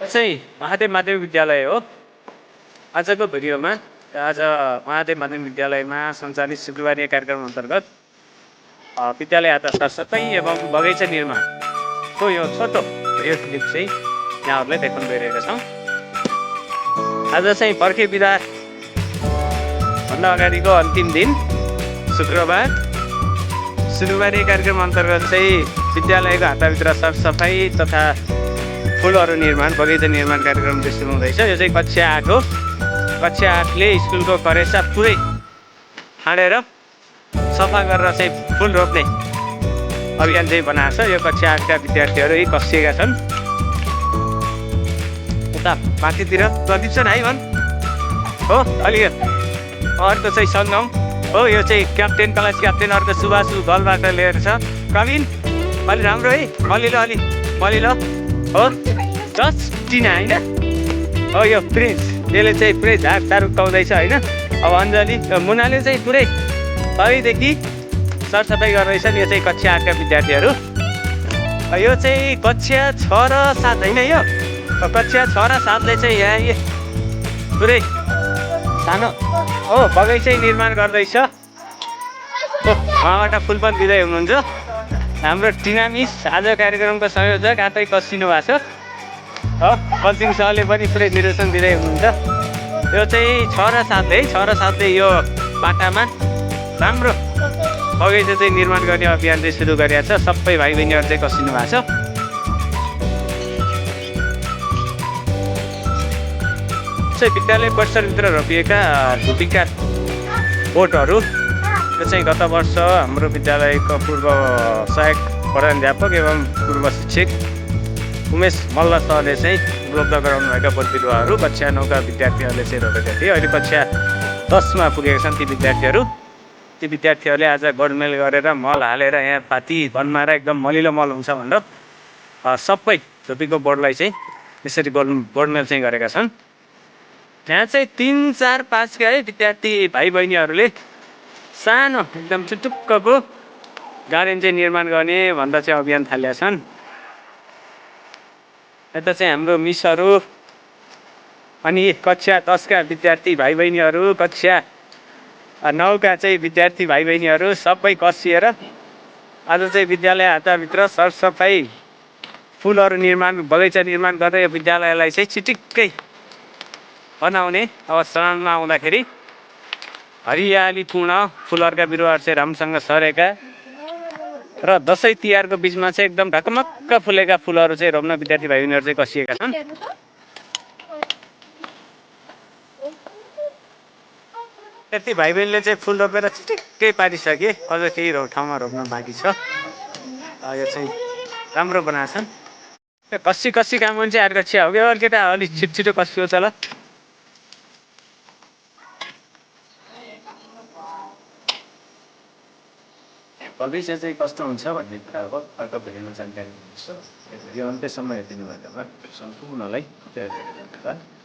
चाहिँ महादेव माध्यमिक विद्यालय हो। आजको भिडियोमा आज महादेव माध्यमिक विद्यालयमा सञ्चालित शुक्रबारीय कार्यक्रम अन्तर्गत विद्यालय आता सरसफाइ एवं बगैँचा निर्माणको यो छोटो भिडियो क्लिप चाहिँ यहाँहरूलाई देखाउन गइरहेका छौँ। आज चाहिँ पर्खे बिदा भन्दा अगाडिको अन्तिम दिन शुक्रबार शुक्रबारीय कार्यक्रम अन्तर्गत चाहिँ विद्यालयको हाताभित्र सरसफाइ तथा फुलहरू निर्माण बगैँचा निर्माण कार्यक्रम सुरु हुँदैछ। यो चाहिँ कक्षा 8 हो। कक्षा 8ले स्कुलको करेसा पुरै हाडेर सफा गरेर चाहिँ फुल रोप्ने अभियान चाहिँ बनाएको छ। यो कक्षा 8 का विद्यार्थीहरू यही कसिएका छन्। उता माथितिर प्रदीप छ है भन् हो अलि अर्को चाहिँ सङ्गम हो। यो चाहिँ क्याप्टेन क्लास क्याप्टेन अर्को सुभाष दलबाट लिएर छ। प्रवीण अलि राम्रो है मलिलो हो जस्ट टिना होइन हो। यो प्रिन्स यसले चाहिँ पुरै झारतार उक्काउँदैछ होइन। अब अञ्जली मुनाले चाहिँ पुरै अहिलेदेखि सरसफाइ गर्दैछन्। यो चाहिँ कक्षा 8 का विद्यार्थीहरू। यो चाहिँ कक्षा 6 र 7 होइन। यो कक्षा 6 र 7ले चाहिँ यहाँ पुरै सानो हो बगैँचा निर्माण गर्दैछ। उहाँबाट फुल पनि दिँदै हुनुहुन्छ। हाम्रो टिना मिस आज कार्यक्रमको संयोजक आफै कसिनु भएको छ हो। कल्चिङ सरले पनि पुरै निर्देशन दिँदै हुनुहुन्छ। यो चाहिँ 6 र 7ले यो बाटामा राम्रो बगैँचा चाहिँ निर्माण गर्ने अभियान चाहिँ सुरु गरेको छ। सबै भाइ बहिनीहरू चाहिँ कसिनु भएको छ। चाहिँ विद्यालय परिसरभित्र रोपिएका धुपीका बोटहरू यो चाहिँ गत वर्ष हाम्रो विद्यालयको पूर्व सहायक प्रधानाध्यापक एवं पूर्व शिक्षक उमेश मल्ल सरले चाहिँ उपलब्ध गराउनु भएका बोट बिरुवाहरू कक्षा 9 का विद्यार्थीहरूले चाहिँ रोपेका थिए। अहिले कक्षा 10 मा पुगेका छन् ती विद्यार्थीहरू। ती विद्यार्थीहरूले आज गोडमेल गरेर मल हालेर यहाँ पाती बनमाएर एकदम मलिलो मल हुन्छ भनेर सबै धुपीको बोर्डलाई चाहिँ यसरी गोडमेल चाहिँ गरेका छन्। यहाँ चाहिँ 3, 4, 5 का है विद्यार्थी भाइ बहिनीहरूले सानो एकदम चुटुक्कको गार्डन चाहिँ निर्माण गर्ने भन्दा चाहिँ अभियान थालेका छन्। यता चाहिँ हाम्रो मिसहरू अनि कक्षा 10 का विद्यार्थी भाइ बहिनीहरू कक्षा 9 का चाहिँ विद्यार्थी भाइ बहिनीहरू सबै कसिएर आज चाहिँ विद्यालय हाताभित्र सरसफाइ फुलहरू निर्माण बगैँचा निर्माण गर्दै यो विद्यालयलाई चाहिँ चिटिक्कै बनाउने अवस्थामा आउँदाखेरि हरियालीपूर्ण फुलहरूका बिरुवाहरू चाहिँ राम्रोसँग सरेका र दसैँ तिहारको बिचमा चाहिँ एकदम ढकमक्क फुलेका फुलहरू चाहिँ रोप्न विद्यार्थी भाइ बहिनीहरू चाहिँ कसिएका छन्। त्यति भाइ बहिनीले चाहिँ फुल रोपेर चिटिक्कै पारिसके। अझ केही ठाउँमा रोप्न बाँकी छ। यो चाहिँ राम्रो बनाएको छन्। कसी काम हुन्छ अर्को छिया हो कि अर्को केटा अलिक छिटो कसियो छ ल। भविष्य चाहिँ कस्तो हुन्छ भन्ने कुराको अर्को भिडियोमा जानकारी दिन्छु। यो अन्त्यसम्म हेरिदिनु भएकोमा सम्पूर्णलाई धन्यवाद।